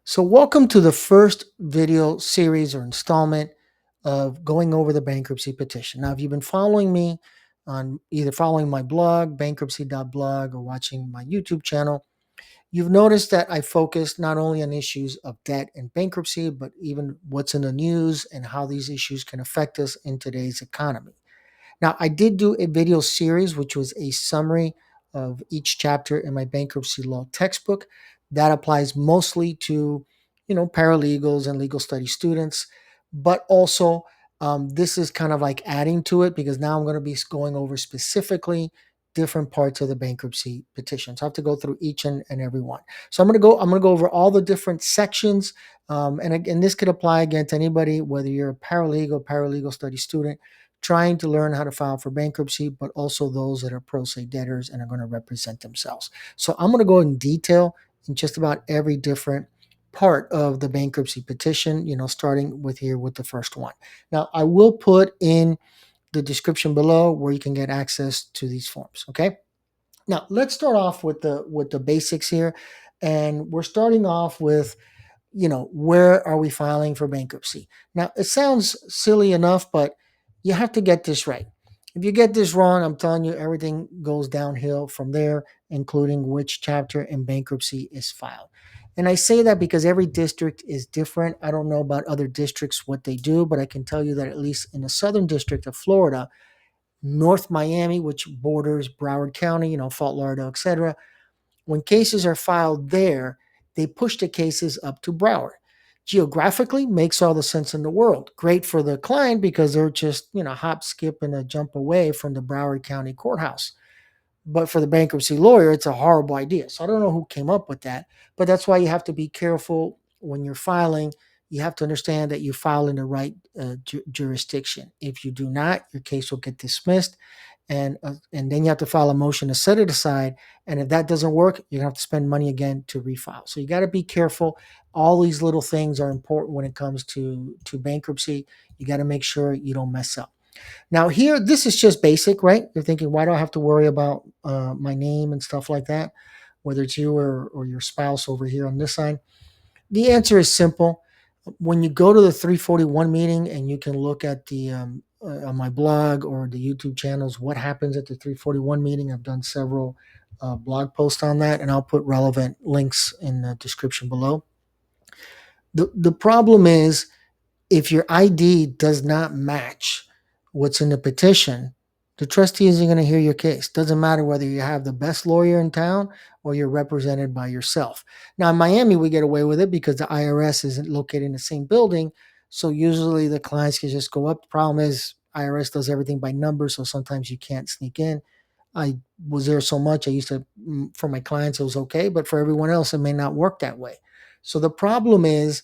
So, welcome to the first video series or installment of going over the bankruptcy petition. Now, if you've been following me on either following my blog, bankruptcy.blog, or watching my YouTube channel, you've noticed that I focus not only on issues of debt and bankruptcy, but even what's in the news and how these issues can affect us in today's economy. Now, I did do a video series, which was a summary of each chapter in my bankruptcy law textbook. That applies mostly to, paralegals and legal study students, but also this is kind of like adding to it because now I'm going to be going over specifically different parts of the bankruptcy petition. So I have to go through each and every one. So I'm going to go over all the different sections, and again, this could apply again to anybody, whether you're a paralegal study student trying to learn how to file for bankruptcy, but also those that are pro se debtors and are going to represent themselves. So I'm going to go in detail in just about every different part of the bankruptcy petition, starting with here with the first one. Now, I will put in the description below where you can get access to these forms. Okay. Now, let's start off with the basics here. And we're starting off with where are we filing for bankruptcy? Now, it sounds silly enough, but you have to get this right. If you get this wrong, I'm telling you, everything goes downhill from there, including which chapter in bankruptcy is filed. And I say that because every district is different. I don't know about other districts, what they do, but I can tell you that at least in the Southern District of Florida, North Miami, which borders Broward County, Fort Lauderdale, etc., when cases are filed there, they push the cases up to Broward. Geographically, makes all the sense in the world. Great for the client because they're just, hop, skip, and a jump away from the Broward County courthouse. But for the bankruptcy lawyer, it's a horrible idea. So I don't know who came up with that, but that's why you have to be careful when you're filing. You have to understand that you file in the right jurisdiction. If you do not, your case will get dismissed, and then you have to file a motion to set it aside. And if that doesn't work, you're gonna have to spend money again to refile. So you got to be careful. All these little things are important when it comes to bankruptcy. You got to make sure you don't mess up. Now, here, this is just basic, right? You're thinking, why do I have to worry about my name and stuff like that, whether it's you or your spouse over here on this side? The answer is simple. When you go to the 341 meeting, and you can look at the on my blog or the YouTube channels, what happens at the 341 meeting. I've done several blog posts on that, and I'll put relevant links in the description below. The problem is if your ID does not match what's in the petition, the trustee isn't going to hear your case. Doesn't matter whether you have the best lawyer in town or you're represented by yourself. Now, in Miami, we get away with it because the IRS isn't located in the same building. So usually the clients can just go up. The problem is IRS does everything by numbers, so sometimes you can't sneak in. I was there so much. I used to, for my clients, it was okay, but for everyone else, it may not work that way. So the problem is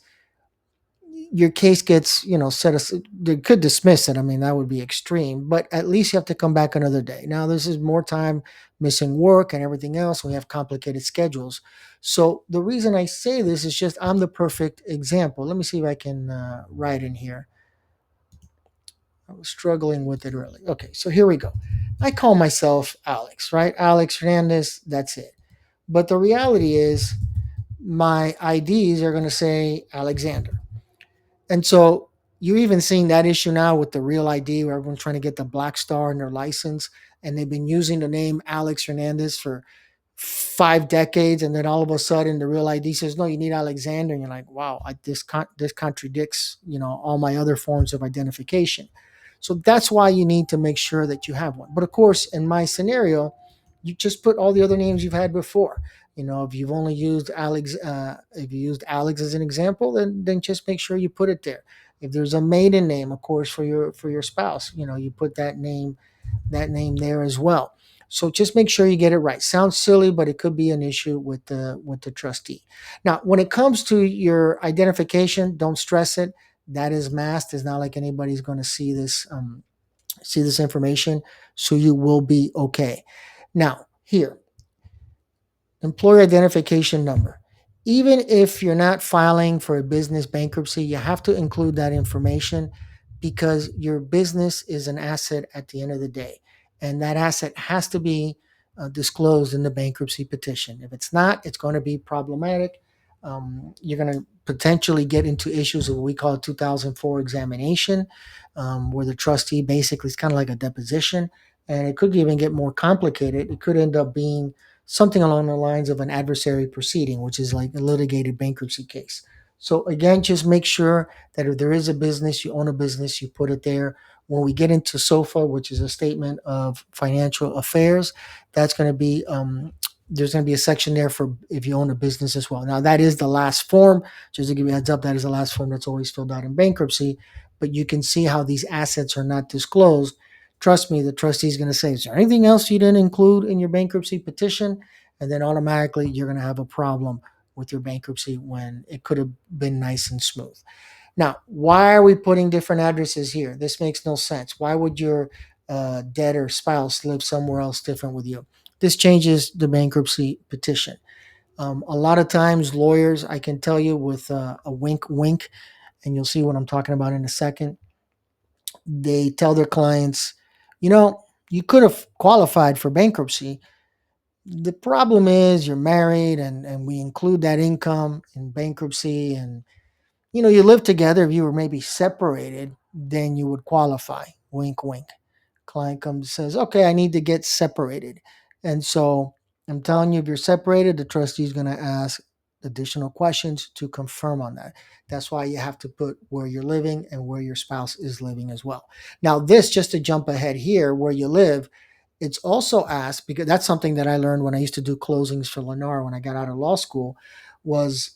your case gets, set as they could dismiss it. I mean, that would be extreme, but at least you have to come back another day. Now, this is more time missing work and everything else. We have complicated schedules. So the reason I say this is just I'm the perfect example. Let me see if I can write in here. I was struggling with it early. Okay, so here we go. I call myself Alex, right? Alex Hernandez, that's it. But the reality is my IDs are going to say Alexander. And so you're even seeing that issue now with the real ID where everyone's trying to get the black star in their license. And they've been using the name Alex Hernandez for 5 decades. And then all of a sudden the real ID says, no, you need Alexander. And you're like, wow, this contradicts, all my other forms of identification. So that's why you need to make sure that you have one. But of course, in my scenario, you just put all the other names you've had before. If you've only used Alex, if you used Alex as an example, then just make sure you put it there. If there's a maiden name, of course, for your spouse, you put that name there as well. So just make sure you get it right. Sounds silly, but it could be an issue with the trustee. Now, when it comes to your identification, don't stress it. That is masked. It's not like anybody's going to see this information, so you will be okay. Now, here, employer identification number. Even if you're not filing for a business bankruptcy, you have to include that information because your business is an asset at the end of the day. And that asset has to be disclosed in the bankruptcy petition. If it's not, it's going to be problematic. You're going to potentially get into issues of what we call a 2004 examination, where the trustee basically is kind of like a deposition, and it could even get more complicated. It could end up being something along the lines of an adversary proceeding, which is like a litigated bankruptcy case. So again, just make sure that if there is a business, you own a business, you put it there. When we get into SOFA, which is a statement of financial affairs, that's going to be there's going to be a section there for if you own a business as well. Now, that is the last form. Just to give you a heads up, that is the last form that's always filled out in bankruptcy. But you can see how these assets are not disclosed. Trust me, the trustee is going to say, is there anything else you didn't include in your bankruptcy petition? And then automatically you're going to have a problem with your bankruptcy when it could have been nice and smooth. Now, why are we putting different addresses here? This makes no sense. Why would your debtor spouse live somewhere else different with you? This changes the bankruptcy petition. A lot of times, lawyers, I can tell you with a wink, wink, and you'll see what I'm talking about in a second. They tell their clients, you could have qualified for bankruptcy. The problem is you're married, and we include that income in bankruptcy, and you live together. If you were maybe separated, then you would qualify. Wink, wink. Client comes and says, okay, I need to get separated. And so I'm telling you, if you're separated, the trustee is going to ask additional questions to confirm on that. That's why you have to put where you're living and where your spouse is living as well. Now, this, just to jump ahead here, where you live, it's also asked, because that's something that I learned when I used to do closings for Lennar when I got out of law school, was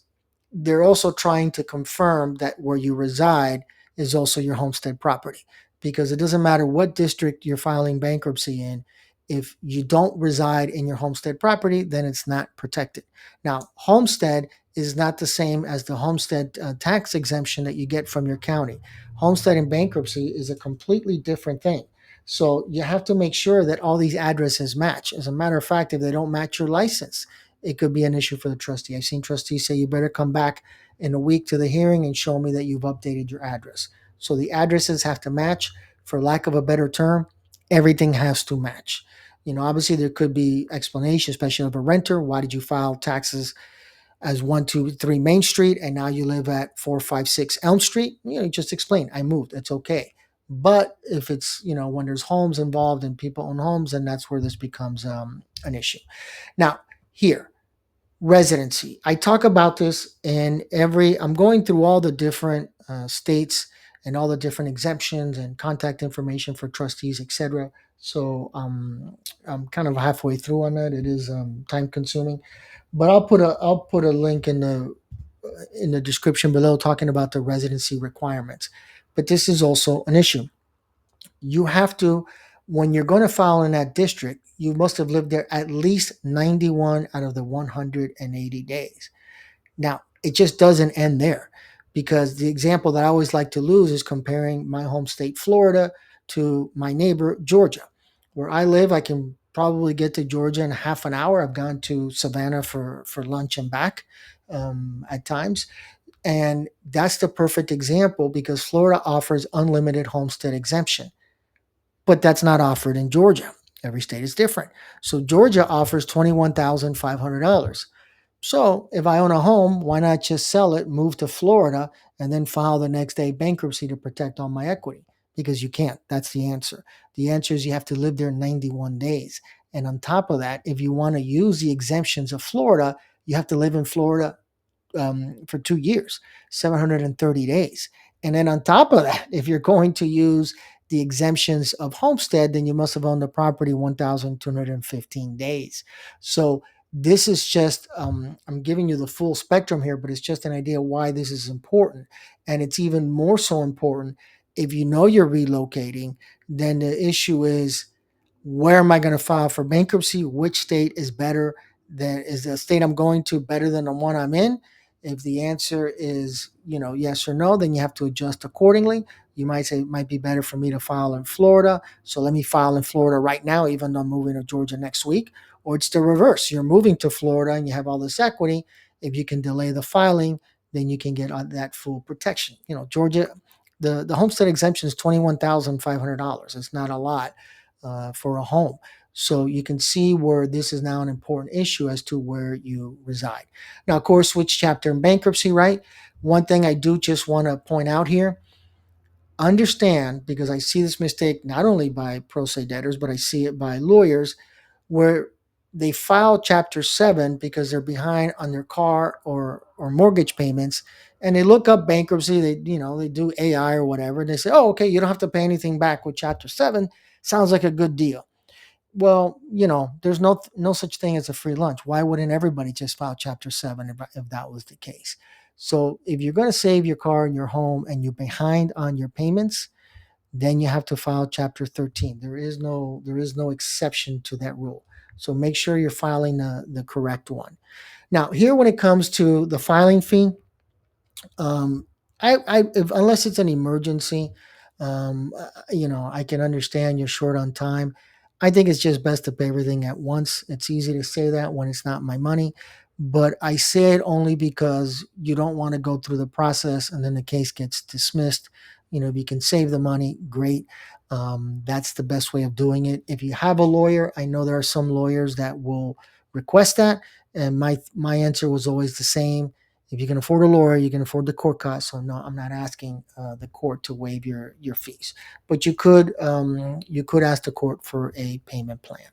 they're also trying to confirm that where you reside is also your homestead property, because it doesn't matter what district you're filing bankruptcy in. If you don't reside in your homestead property, then it's not protected. Now, homestead is not the same as the homestead tax exemption that you get from your county. Homestead and bankruptcy is a completely different thing. So you have to make sure that all these addresses match. As a matter of fact, if they don't match your license, it could be an issue for the trustee. I've seen trustees say you better come back in a week to the hearing and show me that you've updated your address. So the addresses have to match. For lack of a better term, everything has to match. Obviously there could be explanation, especially of a renter. Why did you file taxes as 123 Main Street and now you live at 456 Elm Street? Just explain. I moved. It's okay. But if it's, when there's homes involved and people own homes, then that's where this becomes an issue. Now, here, residency. I talk about this in I'm going through all the different states and all the different exemptions and contact information for trustees, etc. So I'm kind of halfway through on that. It is time consuming, but I'll put a link in the description below talking about the residency requirements. But this is also an issue. You have to, when you're going to file in that district, you must have lived there at least 91 out of the 180 days. Now, it just doesn't end there, because the example that I always like to use is comparing my home state, Florida, to my neighbor, Georgia. Where I live, I can probably get to Georgia in half an hour. I've gone to Savannah for lunch and back at times. And that's the perfect example, because Florida offers unlimited homestead exemption, but that's not offered in Georgia. Every state is different. So Georgia offers $21,500. So if I own a home, why not just sell it, move to Florida, and then file the next day bankruptcy to protect all my equity? Because you can't. That's the answer. The answer is you have to live there 91 days. And on top of that, if you want to use the exemptions of Florida, you have to live in Florida for 2 years, 730 days. And then on top of that, if you're going to use the exemptions of homestead, then you must have owned the property 1,215 days. So this is just, I'm giving you the full spectrum here, but it's just an idea why this is important. And it's even more so important if you know you're relocating, then the issue is, where am I going to file for bankruptcy? Which state is better than, is the state I'm going to better than the one I'm in? If the answer is, yes or no, then you have to adjust accordingly. You might say it might be better for me to file in Florida. So let me file in Florida right now, even though I'm moving to Georgia next week. Or it's the reverse. You're moving to Florida and you have all this equity. If you can delay the filing, then you can get that full protection. Georgia, the homestead exemption is $21,500. It's not a lot for a home. So you can see where this is now an important issue as to where you reside. Now, of course, which chapter in bankruptcy, right? One thing I do just want to point out here, understand, because I see this mistake not only by pro se debtors, but I see it by lawyers where they file chapter 7 because they're behind on their car or mortgage payments, and they look up bankruptcy, they do AI or whatever, and they say, oh, okay, you don't have to pay anything back with chapter 7. Sounds like a good deal. Well, there's no such thing as a free lunch. Why wouldn't everybody just file chapter 7 if that was the case? So if you're going to save your car and your home and you're behind on your payments, then you have to file chapter 13. There is no exception to that rule. So make sure you're filing the correct one. Now, here when it comes to the filing fee, um, unless it's an emergency, I can understand you're short on time. I think it's just best to pay everything at once. It's easy to say that when it's not my money, but I say it only because you don't want to go through the process and then the case gets dismissed. If you can save the money, great. That's the best way of doing it. If you have a lawyer, I know there are some lawyers that will request that, and my answer was always the same. If you can afford a lawyer, you can afford the court costs. So no, I'm not asking the court to waive your fees, but you could ask the court for a payment plan.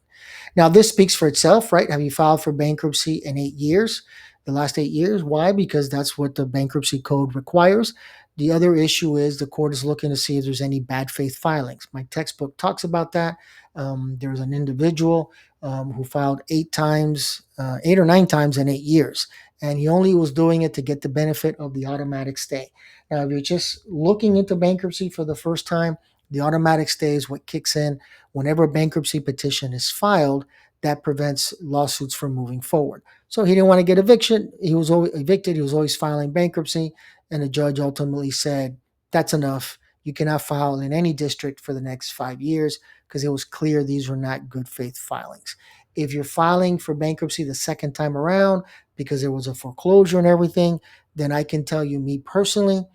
Now, this speaks for itself, right? Have you filed for bankruptcy in 8 years, the last 8 years? Why? Because that's what the bankruptcy code requires. The other issue is the court is looking to see if there's any bad faith filings. My textbook talks about that. There's an individual who filed 8 times, 8 or 9 times in 8 years, and he only was doing it to get the benefit of the automatic stay. Now, if you're just looking into bankruptcy for the first time, the automatic stay is what kicks in whenever a bankruptcy petition is filed. That prevents lawsuits from moving forward. So he didn't want to get eviction. He was always evicted. He was always filing bankruptcy. And the judge ultimately said, that's enough. You cannot file in any district for the next 5 years because it was clear these were not good faith filings. If you're filing for bankruptcy the second time around because there was a foreclosure and everything, then I can tell you, me personally,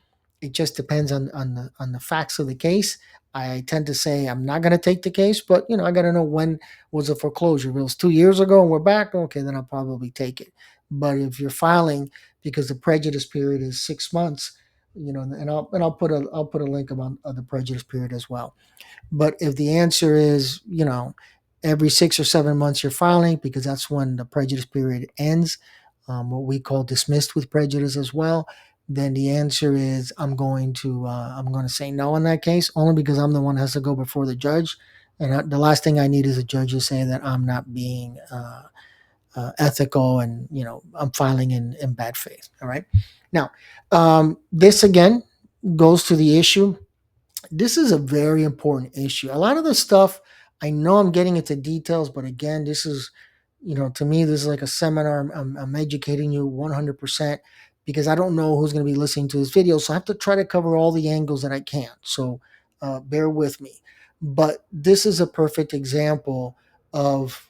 it just depends on the facts of the case. I tend to say I'm not going to take the case, but I got to know when was a foreclosure. If it was 2 years ago and we're back, okay, then I'll probably take it. But if you're filing because the prejudice period is 6 months, and I'll put a link about the prejudice period as well. But if the answer is, every 6 or 7 months you're filing because that's when the prejudice period ends, what we call dismissed with prejudice as well, then the answer is I'm going to say no in that case, only because I'm the one that has to go before the judge, and the last thing I need is a judge to say that I'm not being ethical and I'm filing in bad faith. All right. Now, this again goes to the issue. This is a very important issue. A lot of the stuff, I know I'm getting into details, but again, this is, to me, this is like a seminar. I'm educating you 100% because I don't know who's going to be listening to this video. So I have to try to cover all the angles that I can. So bear with me. But this is a perfect example of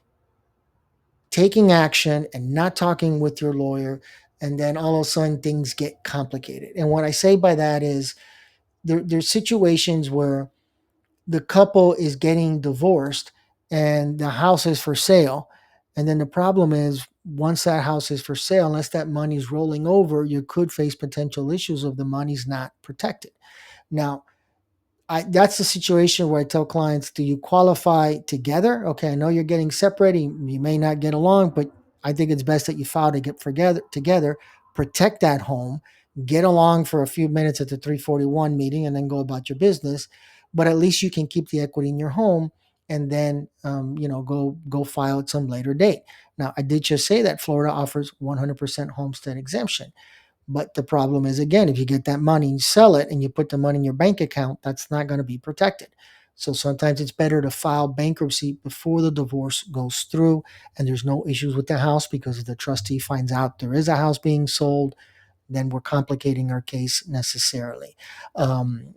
taking action and not talking with your lawyer. And then all of a sudden things get complicated. And what I say by that is there's situations where the couple is getting divorced and the house is for sale. And then the problem is once that house is for sale, unless that money's rolling over, you could face potential issues of the money's not protected. Now, that's the situation where I tell clients, do you qualify together? Okay, I know you're getting separated. You may not get along, but I think it's best that you file to get together, protect that home, get along for a few minutes at the 341 meeting, and then go about your business. But at least you can keep the equity in your home, and then go file at some later date. Now, I did just say that Florida offers 100% homestead exemption. But the problem is, again, if you get that money and sell it and you put the money in your bank account, that's not going to be protected. So sometimes it's better to file bankruptcy before the divorce goes through and there's no issues with the house, because if the trustee finds out there is a house being sold, then we're complicating our case necessarily.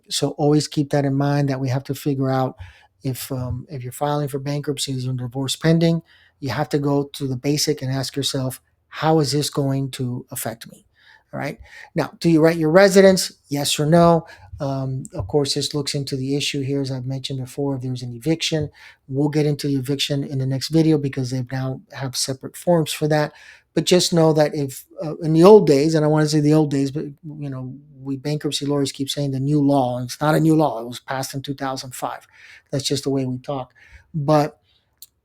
So always keep that in mind, that we have to figure out if you're filing for bankruptcy, is your divorce pending, you have to go to the basic and ask yourself, how is this going to affect me? All right. Now, do you write your residence? Yes or no? Of course, this looks into the issue here, as I've mentioned before. If there's an eviction, we'll get into the eviction in the next video because they now have separate forms for that. But just know that if in the old days, and I want to say the old days, but we bankruptcy lawyers keep saying the new law, and it's not a new law. It was passed in 2005. That's just the way we talk. But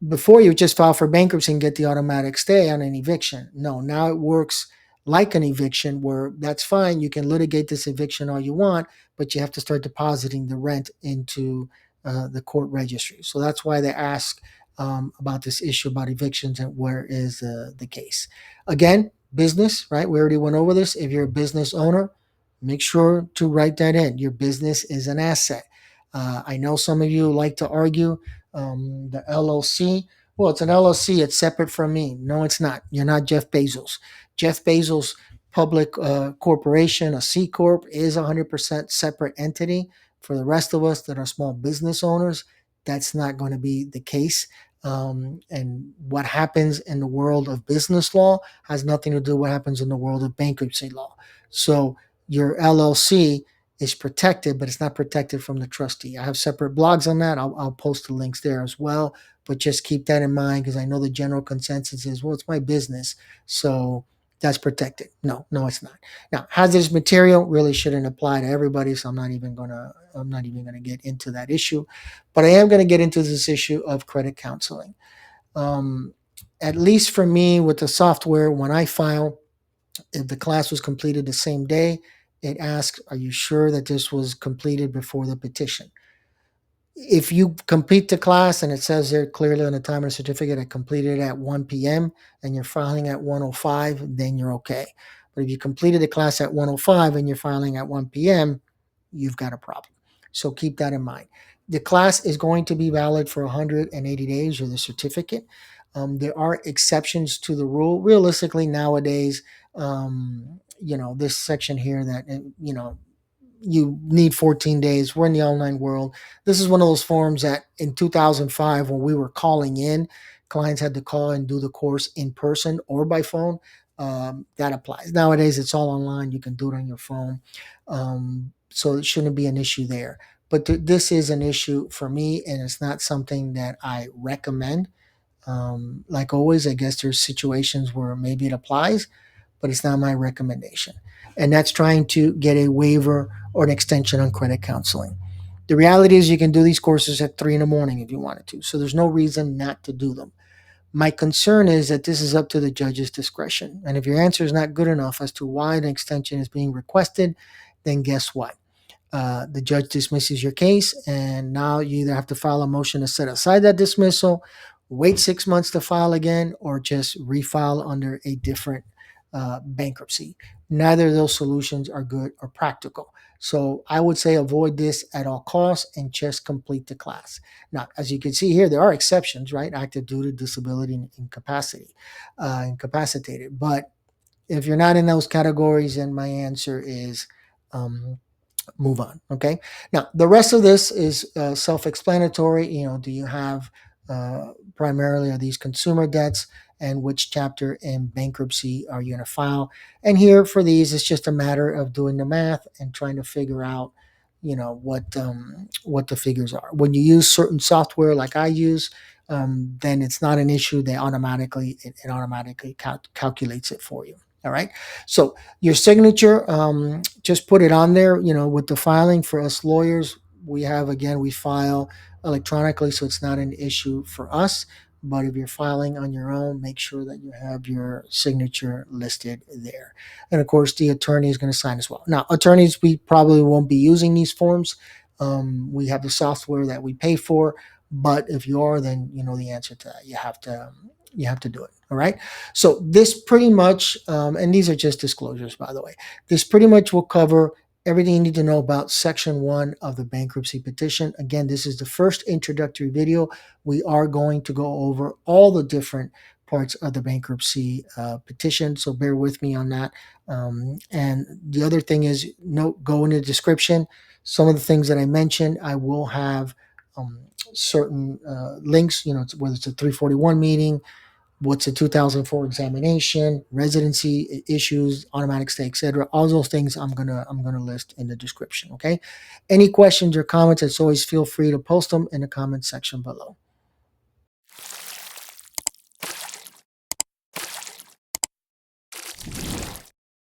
before, you just file for bankruptcy and get the automatic stay on an eviction. No, now it works like an eviction where that's fine. You can litigate this eviction all you want, but you have to start depositing the rent into the court registry. So that's why they ask about this issue about evictions and where is the case. Again, business, right? We already went over this. If you're a business owner, make sure to write that in. Your business is an asset. I know some of you like to argue the LLC. Well, it's an LLC. It's separate from me. No, it's not. You're not Jeff Bezos. Jeff Bezos' public corporation, a C corp, is 100% separate entity. For the rest of us that are small business owners, that's not going to be the case. And what happens in the world of business law has nothing to do with what happens in the world of bankruptcy law. So your LLC is protected, but it's not protected from the trustee. I have separate blogs on that. I'll post the links there as well. But just keep that in mind because I know the general consensus is, well, it's my business, so that's protected. No, it's not. Now, hazardous material really shouldn't apply to everybody, so I'm not even gonna get into that issue. But I am gonna get into this issue of credit counseling. Um, at least for me, with the software, when I file, if the class was completed the same day, it asks, are you sure that this was completed before the petition? If you complete the class and it says there clearly on the timer certificate, I completed it at 1 p.m. and you're filing at 1:05, then you're okay. But if you completed the class at 1:05 and you're filing at 1 p.m., you've got a problem. So keep that in mind. The class is going to be valid for 180 days, or the certificate. There are exceptions to the rule. Realistically, nowadays, this section here that, you need 14 days. We're in the online world. This is one of those forms that in 2005, when we were calling in, clients had to call and do the course in person or by phone. That applies. Nowadays, it's all online. You can do it on your phone. So it shouldn't be an issue there. But this is an issue for me, and it's not something that I recommend. Like always, I guess there's situations where maybe it applies, but it's not my recommendation. And that's trying to get a waiver or an extension on credit counseling. The reality is you can do these courses at 3 in the morning if you wanted to. So there's no reason not to do them. My concern is that this is up to the judge's discretion. And if your answer is not good enough as to why an extension is being requested, then guess what? The judge dismisses your case, and now you either have to file a motion to set aside that dismissal, wait 6 months to file again, or just refile under a different bankruptcy. Neither of those solutions are good or practical. So I would say avoid this at all costs and just complete the class. Now, as you can see here, there are exceptions, right? Active duty, disability, and incapacitated. But if you're not in those categories, then my answer is move on. Okay. Now, the rest of this is self-explanatory. Do you have primarily are these consumer debts, and which chapter in bankruptcy are you going to file? And here for these, it's just a matter of doing the math and trying to figure out, what the figures are. When you use certain software like I use, then it's not an issue. It automatically calculates it for you. All right. So your signature, just put it on there. With the filing for us lawyers, we file electronically, so it's not an issue for us. But if you're filing on your own, make sure that you have your signature listed there. And of course, the attorney is going to sign as well. Now, attorneys, we probably won't be using these forms. We have the software that we pay for. But if you are, then you know the answer to that. You have to do it. All right. So this pretty much, and these are just disclosures, by the way, this pretty much will cover everything you need to know about Section 1 of the bankruptcy petition. Again, this is the first introductory video. We are going to go over all the different parts of the bankruptcy petition, so bear with me on that. And the other thing is, go in the description. Some of the things that I mentioned, I will have certain links, whether it's a 341 meeting, what's a 2004 examination, residency issues, automatic stay, etc. All those things I'm gonna list in the description. Okay. Any questions or comments? As always, feel free to post them in the comment section below.